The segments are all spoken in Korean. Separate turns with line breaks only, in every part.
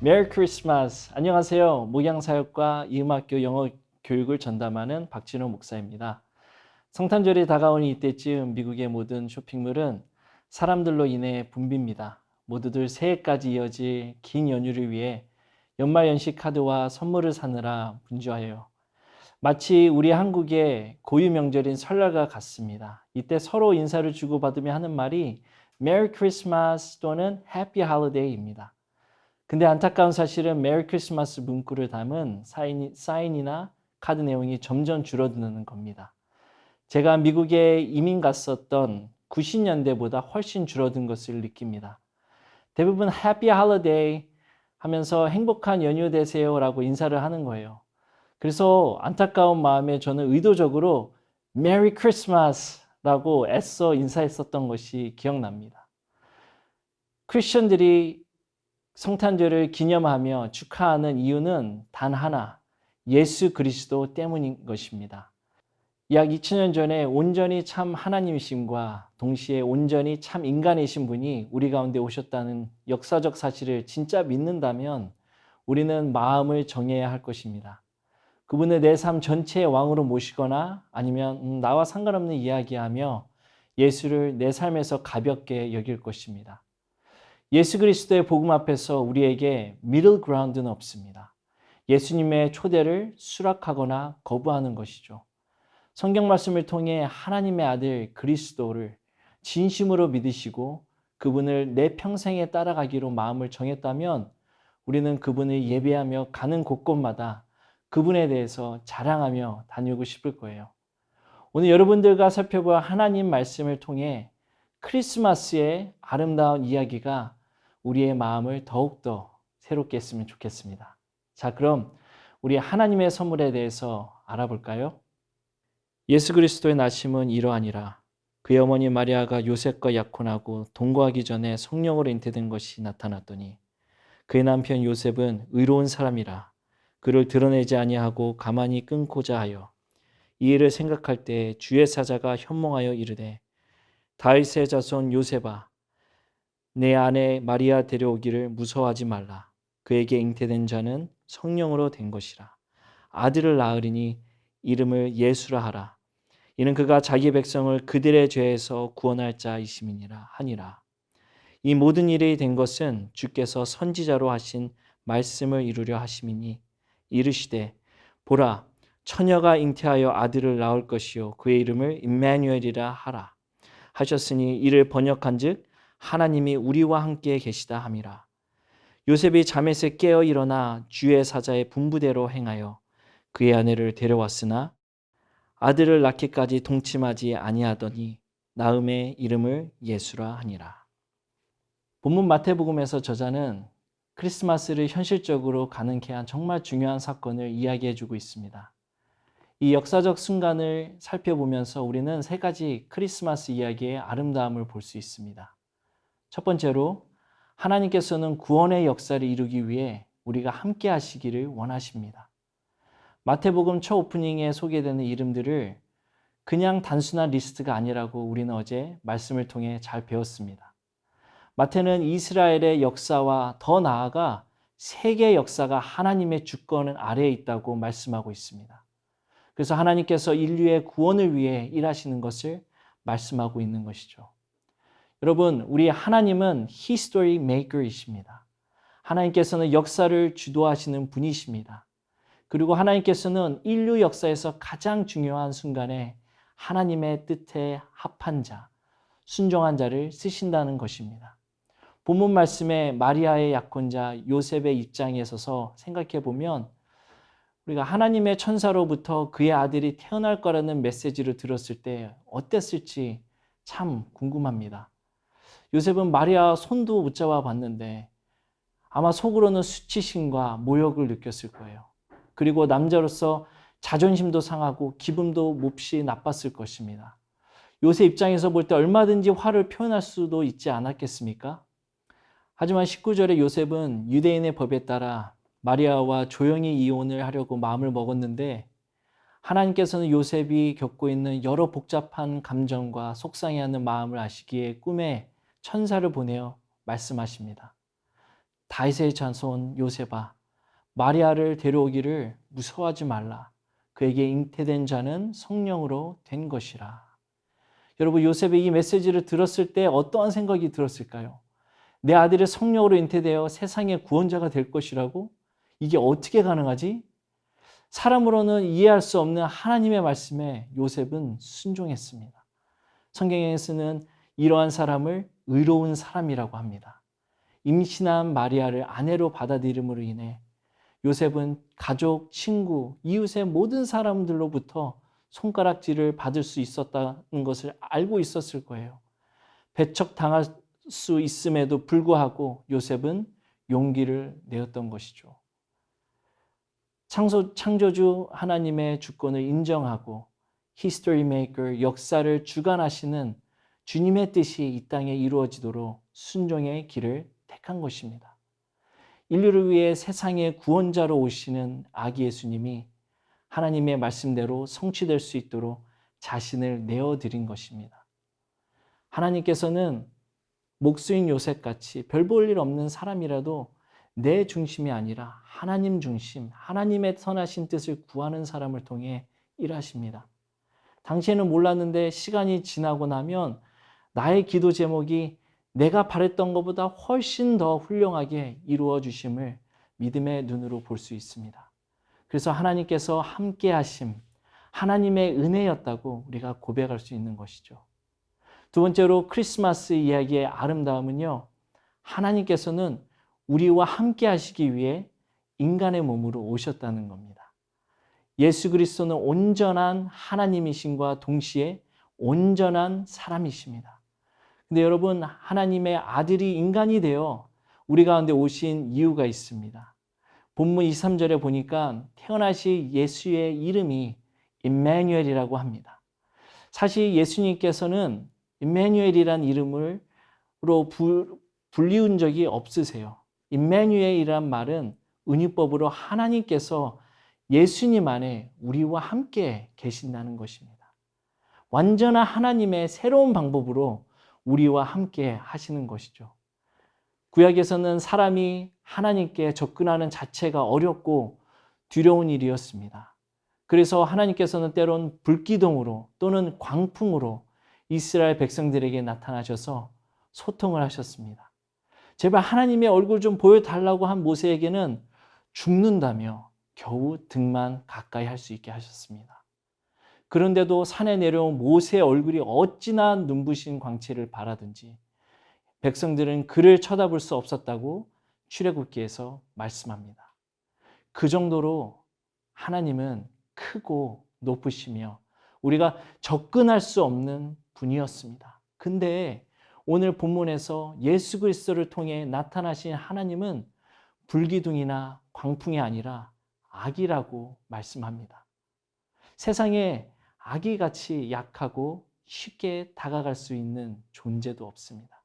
메리 크리스마스. 안녕하세요. 목양사역과 이음학교 영어 교육을 전담하는 박진호 목사입니다. 성탄절이 다가오는 이때쯤 미국의 모든 쇼핑몰은 사람들로 인해 붐빕니다. 모두들 새해까지 이어질 긴 연휴를 위해 연말연시 카드와 선물을 사느라 분주해요. 마치 우리 한국의 고유 명절인 설날과 같습니다. 이때 서로 인사를 주고받으며 하는 말이 메리 크리스마스 또는 해피 할리데이입니다. 근데 안타까운 사실은 메리 크리스마스 문구를 담은 사인이나 카드 내용이 점점 줄어드는 겁니다. 제가 미국에 이민 갔었던 90년대보다 훨씬 줄어든 것을 느낍니다. 대부분 해피 할리데이 하면서 행복한 연휴 되세요라고 인사를 하는 거예요. 그래서 안타까운 마음에 저는 의도적으로 메리 크리스마스라고 애써 인사했었던 것이 기억납니다. 크리스천들이 성탄절을 기념하며 축하하는 이유는 단 하나, 예수 그리스도 때문인 것입니다. 약 2000년 전에 온전히 참 하나님이심과 동시에 온전히 참 인간이신 분이 우리 가운데 오셨다는 역사적 사실을 진짜 믿는다면 우리는 마음을 정해야 할 것입니다. 그분을 내 삶 전체의 왕으로 모시거나 아니면 나와 상관없는 이야기하며 예수를 내 삶에서 가볍게 여길 것입니다. 예수 그리스도의 복음 앞에서 우리에게 middle ground는 없습니다. 예수님의 초대를 수락하거나 거부하는 것이죠. 성경 말씀을 통해 하나님의 아들 그리스도를 진심으로 믿으시고 그분을 내 평생에 따라가기로 마음을 정했다면 우리는 그분을 예배하며 가는 곳곳마다 그분에 대해서 자랑하며 다니고 싶을 거예요. 오늘 여러분들과 살펴볼 하나님 말씀을 통해 크리스마스의 아름다운 이야기가 우리의 마음을 더욱더 새롭게 했으면 좋겠습니다. 자, 그럼 우리 하나님의 선물에 대해서 알아볼까요? 예수 그리스도의 나심은 이러하니라. 그의 어머니 마리아가 요셉과 약혼하고 동거하기 전에 성령으로 잉태된 것이 나타났더니 그의 남편 요셉은 의로운 사람이라 그를 드러내지 아니하고 가만히 끊고자 하여 이 일을 생각할 때 주의 사자가 현몽하여 이르되 다윗의 자손 요셉아 내 아내 마리아 데려오기를 무서워하지 말라. 그에게 잉태된 자는 성령으로 된 것이라. 아들을 낳으리니 이름을 예수라 하라. 이는 그가 자기 백성을 그들의 죄에서 구원할 자이심이니라 하니라. 이 모든 일이 된 것은 주께서 선지자로 하신 말씀을 이루려 하심이니 이르시되 보라 처녀가 잉태하여 아들을 낳을 것이요 그의 이름을 임마누엘이라 하라 하셨으니 이를 번역한즉 하나님이 우리와 함께 계시다 함이라. 요셉이 잠에서 깨어 일어나 주의 사자의 분부대로 행하여 그의 아내를 데려왔으나 아들을 낳기까지 동침하지 아니하더니 낳음의 이름을 예수라 하니라. 본문 마태복음에서 저자는 크리스마스를 현실적으로 가능케 한 정말 중요한 사건을 이야기해 주고 있습니다. 이 역사적 순간을 살펴보면서 우리는 세 가지 크리스마스 이야기의 아름다움을 볼 수 있습니다. 첫 번째로 하나님께서는 구원의 역사를 이루기 위해 우리가 함께 하시기를 원하십니다. 마태복음 첫 오프닝에 소개되는 이름들을 그냥 단순한 리스트가 아니라고 우리는 어제 말씀을 통해 잘 배웠습니다. 마태는 이스라엘의 역사와 더 나아가 세계의 역사가 하나님의 주권 아래에 있다고 말씀하고 있습니다. 그래서 하나님께서 인류의 구원을 위해 일하시는 것을 말씀하고 있는 것이죠. 여러분, 우리 하나님은 history maker이십니다. 하나님께서는 역사를 주도하시는 분이십니다. 그리고 하나님께서는 인류 역사에서 가장 중요한 순간에 하나님의 뜻에 합한 자, 순종한 자를 쓰신다는 것입니다. 본문 말씀에 마리아의 약혼자 요셉의 입장에 서서 생각해 보면 우리가 하나님의 천사로부터 그의 아들이 태어날 거라는 메시지를 들었을 때 어땠을지 참 궁금합니다. 요셉은 마리아 손도 못 잡아 봤는데 아마 속으로는 수치심과 모욕을 느꼈을 거예요. 그리고 남자로서 자존심도 상하고 기분도 몹시 나빴을 것입니다. 요셉 입장에서 볼 때 얼마든지 화를 표현할 수도 있지 않았겠습니까? 하지만 19절에 요셉은 유대인의 법에 따라 마리아와 조용히 이혼을 하려고 마음을 먹었는데 하나님께서는 요셉이 겪고 있는 여러 복잡한 감정과 속상해하는 마음을 아시기에 꿈에 천사를 보내어 말씀하십니다. 다윗의 자손 요셉아, 마리아를 데려오기를 무서워하지 말라. 그에게 잉태된 자는 성령으로 된 것이라. 여러분, 요셉의 이 메시지를 들었을 때 어떠한 생각이 들었을까요? 내 아들이 성령으로 잉태되어 세상의 구원자가 될 것이라고? 이게 어떻게 가능하지? 사람으로는 이해할 수 없는 하나님의 말씀에 요셉은 순종했습니다. 성경에서는 이러한 사람을 의로운 사람이라고 합니다. 임신한 마리아를 아내로 받아들임으로 인해 요셉은 가족, 친구, 이웃의 모든 사람들로부터 손가락질을 받을 수 있었다는 것을 알고 있었을 거예요. 배척당할 수 있음에도 불구하고 요셉은 용기를 내었던 것이죠. 창조주 하나님의 주권을 인정하고 히스토리 메이커, 역사를 주관하시는 주님의 뜻이 이 땅에 이루어지도록 순종의 길을 택한 것입니다. 인류를 위해 세상의 구원자로 오시는 아기 예수님이 하나님의 말씀대로 성취될 수 있도록 자신을 내어드린 것입니다. 하나님께서는 목수인 요셉같이 별 볼 일 없는 사람이라도 내 중심이 아니라 하나님 중심, 하나님의 선하신 뜻을 구하는 사람을 통해 일하십니다. 당시에는 몰랐는데 시간이 지나고 나면 나의 기도 제목이 내가 바랬던 것보다 훨씬 더 훌륭하게 이루어 주심을 믿음의 눈으로 볼 수 있습니다. 그래서 하나님께서 함께 하심, 하나님의 은혜였다고 우리가 고백할 수 있는 것이죠. 두 번째로 크리스마스 이야기의 아름다움은요, 하나님께서는 우리와 함께 하시기 위해 인간의 몸으로 오셨다는 겁니다. 예수 그리스도는 온전한 하나님이심과 동시에 온전한 사람이십니다. 근데 여러분, 하나님의 아들이 인간이 되어 우리 가운데 오신 이유가 있습니다. 본문 23절에 보니까 태어나신 예수의 이름이 임마누엘이라고 합니다. 사실 예수님께서는 임마누엘이란 이름으로 불리운 적이 없으세요. 임마누엘이란 말은 은유법으로 하나님께서 예수님 안에 우리와 함께 계신다는 것입니다. 완전한 하나님의 새로운 방법으로 우리와 함께 하시는 것이죠. 구약에서는 사람이 하나님께 접근하는 자체가 어렵고 두려운 일이었습니다. 그래서 하나님께서는 때론 불기둥으로 또는 광풍으로 이스라엘 백성들에게 나타나셔서 소통을 하셨습니다. 제발 하나님의 얼굴 좀 보여달라고 한 모세에게는 죽는다며 겨우 등만 가까이 할 수 있게 하셨습니다. 그런데도 산에 내려온 모세의 얼굴이 어찌나 눈부신 광채를 발하든지 백성들은 그를 쳐다볼 수 없었다고 출애굽기에서 말씀합니다. 그 정도로 하나님은 크고 높으시며 우리가 접근할 수 없는 분이었습니다. 근데 오늘 본문에서 예수 그리스도를 통해 나타나신 하나님은 불기둥이나 광풍이 아니라 아기라고 말씀합니다. 세상에 아기같이 약하고 쉽게 다가갈 수 있는 존재도 없습니다.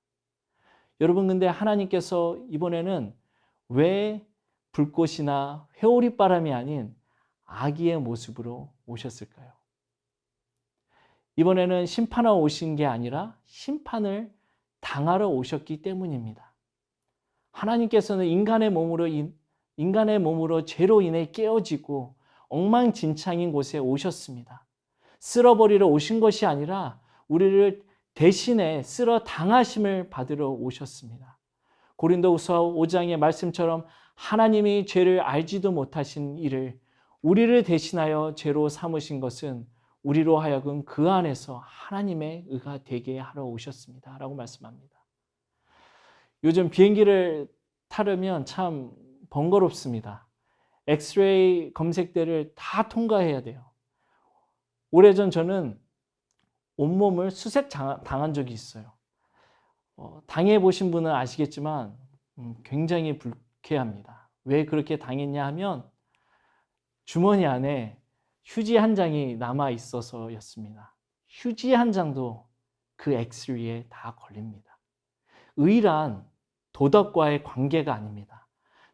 여러분, 근데 하나님께서 이번에는 왜 불꽃이나 회오리바람이 아닌 아기의 모습으로 오셨을까요? 이번에는 심판하러 오신 게 아니라 심판을 당하러 오셨기 때문입니다. 하나님께서는 인간의 몸으로 죄로 인해 깨어지고 엉망진창인 곳에 오셨습니다. 쓸어버리러 오신 것이 아니라 우리를 대신에 쓸어 당하심을 받으러 오셨습니다. 고린도후서 5장의 말씀처럼 하나님이 죄를 알지도 못하신 이를 우리를 대신하여 죄로 삼으신 것은 우리로 하여금 그 안에서 하나님의 의가 되게 하러 오셨습니다. 라고 말씀합니다. 요즘 비행기를 타려면 참 번거롭습니다. 엑스레이 검색대를 다 통과해야 돼요. 오래전 저는 온몸을 수색 당한 적이 있어요. 당해보신 분은 아시겠지만 굉장히 불쾌합니다. 왜 그렇게 당했냐 하면 주머니 안에 휴지 한 장이 남아 있어서였습니다. 휴지 한 장도 그 엑스레이에 다 걸립니다. 의란 도덕과의 관계가 아닙니다.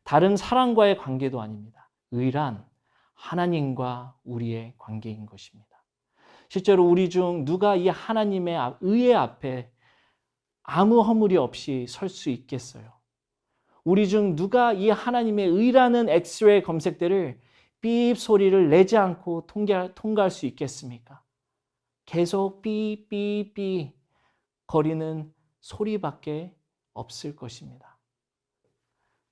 다른 사람과의 관계도 아닙니다. 의란 하나님과 우리의 관계인 것입니다. 실제로 우리 중 누가 이 하나님의 의의 앞에 아무 허물이 없이 설 수 있겠어요? 우리 중 누가 이 하나님의 의라는 엑스레이 검색대를 삐입 소리를 내지 않고 통과할 수 있겠습니까? 계속 삐삐삐 거리는 소리밖에 없을 것입니다.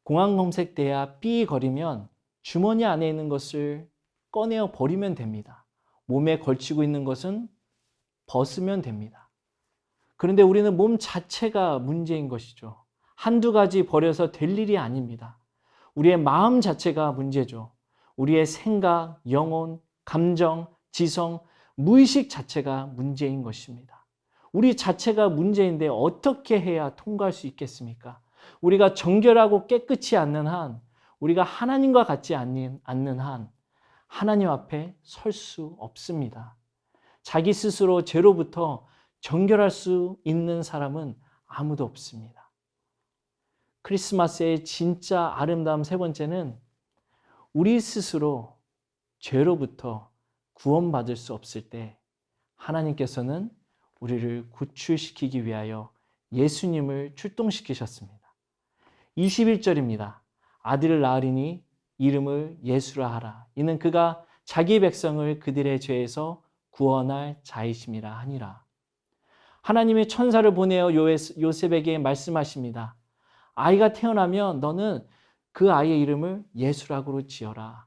공항 검색대야 삐 거리면 주머니 안에 있는 것을 꺼내어 버리면 됩니다. 몸에 걸치고 있는 것은 벗으면 됩니다. 그런데 우리는 몸 자체가 문제인 것이죠. 한두 가지 버려서 될 일이 아닙니다. 우리의 마음 자체가 문제죠. 우리의 생각, 영혼, 감정, 지성, 무의식 자체가 문제인 것입니다. 우리 자체가 문제인데 어떻게 해야 통과할 수 있겠습니까? 우리가 정결하고 깨끗이 않는 한, 우리가 하나님과 같지 않는 한 하나님 앞에 설 수 없습니다. 자기 스스로 죄로부터 정결할 수 있는 사람은 아무도 없습니다. 크리스마스의 진짜 아름다움 세 번째는 우리 스스로 죄로부터 구원받을 수 없을 때 하나님께서는 우리를 구출시키기 위하여 예수님을 출동시키셨습니다. 21절입니다. 아들을 낳으리니 이름을 예수라 하라. 이는 그가 자기 백성을 그들의 죄에서 구원할 자이심이라 하니라. 하나님의 천사를 보내어 요셉에게 말씀하십니다. 아이가 태어나면 너는 그 아이의 이름을 예수라고 지어라.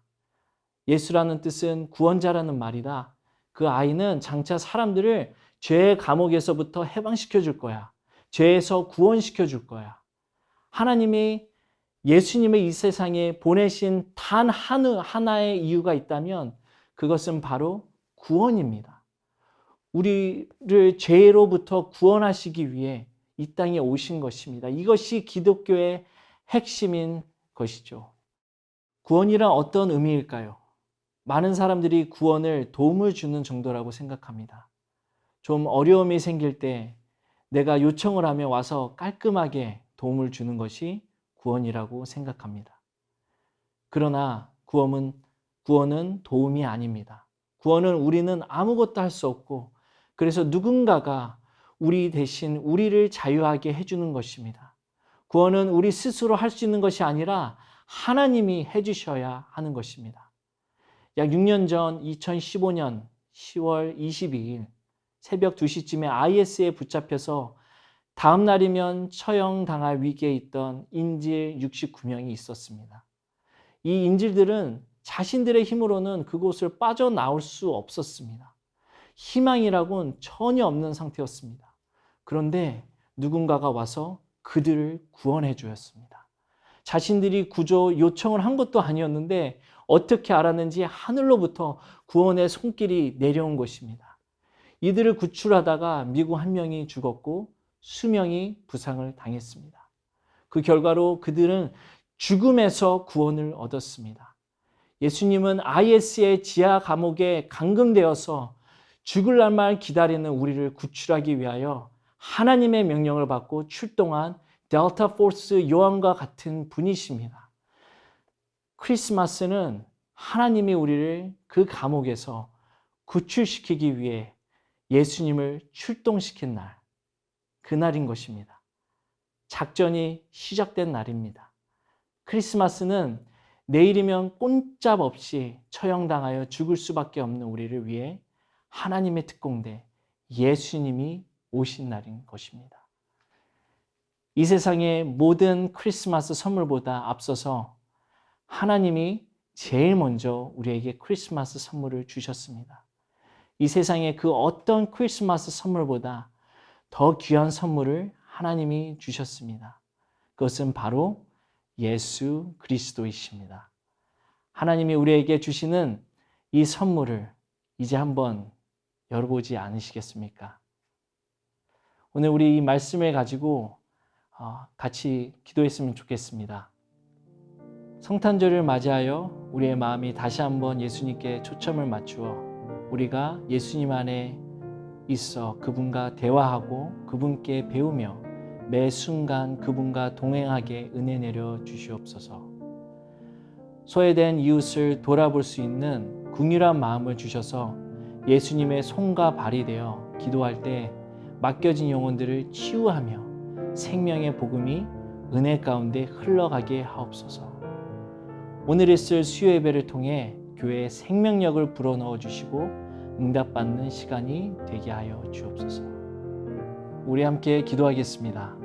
예수라는 뜻은 구원자라는 말이다. 그 아이는 장차 사람들을 죄의 감옥에서부터 해방시켜 줄 거야. 죄에서 구원시켜 줄 거야. 하나님이 예수님을 이 세상에 보내신 단 하나의 이유가 있다면 그것은 바로 구원입니다. 우리를 죄로부터 구원하시기 위해 이 땅에 오신 것입니다. 이것이 기독교의 핵심인 것이죠. 구원이란 어떤 의미일까요? 많은 사람들이 구원을 도움을 주는 정도라고 생각합니다. 좀 어려움이 생길 때 내가 요청을 하면 와서 깔끔하게 도움을 주는 것이 구원이라고 생각합니다. 그러나 구원은 도움이 아닙니다. 구원은 우리는 아무것도 할 수 없고 그래서 누군가가 우리 대신 우리를 자유하게 해주는 것입니다. 구원은 우리 스스로 할 수 있는 것이 아니라 하나님이 해주셔야 하는 것입니다. 약 6년 전 2015년 10월 22일 새벽 2시쯤에 IS에 붙잡혀서 다음 날이면 처형당할 위기에 있던 인질 69명이 있었습니다. 이 인질들은 자신들의 힘으로는 그곳을 빠져나올 수 없었습니다. 희망이라고는 전혀 없는 상태였습니다. 그런데 누군가가 와서 그들을 구원해 주었습니다. 자신들이 구조 요청을 한 것도 아니었는데 어떻게 알았는지 하늘로부터 구원의 손길이 내려온 것입니다. 이들을 구출하다가 미국 한 명이 죽었고 수명이 부상을 당했습니다. 그 결과로 그들은 죽음에서 구원을 얻었습니다. 예수님은 IS의 지하 감옥에 감금되어서 죽을 날만 기다리는 우리를 구출하기 위하여 하나님의 명령을 받고 출동한 델타 포스 요한과 같은 분이십니다. 크리스마스는 하나님이 우리를 그 감옥에서 구출시키기 위해 예수님을 출동시킨 날, 그날인 것입니다. 작전이 시작된 날입니다. 크리스마스는 내일이면 꼼짝없이 처형당하여 죽을 수밖에 없는 우리를 위해 하나님의 특공대 예수님이 오신 날인 것입니다. 이 세상의 모든 크리스마스 선물보다 앞서서 하나님이 제일 먼저 우리에게 크리스마스 선물을 주셨습니다. 이 세상의 그 어떤 크리스마스 선물보다 더 귀한 선물을 하나님이 주셨습니다. 그것은 바로 예수 그리스도이십니다. 하나님이 우리에게 주시는 이 선물을 이제 한번 열어보지 않으시겠습니까? 오늘 우리 이 말씀을 가지고 같이 기도했으면 좋겠습니다. 성탄절을 맞이하여 우리의 마음이 다시 한번 예수님께 초점을 맞추어 우리가 예수님 안에 있어 그분과 대화하고 그분께 배우며 매 순간 그분과 동행하게 은혜 내려 주시옵소서. 소외된 이웃을 돌아볼 수 있는 긍휼한 마음을 주셔서 예수님의 손과 발이 되어 기도할 때 맡겨진 영혼들을 치유하며 생명의 복음이 은혜 가운데 흘러가게 하옵소서. 오늘 있을 수요 예배를 통해 교회의 생명력을 불어넣어 주시고 응답받는 시간이 되게 하여 주옵소서. 우리 함께 기도하겠습니다.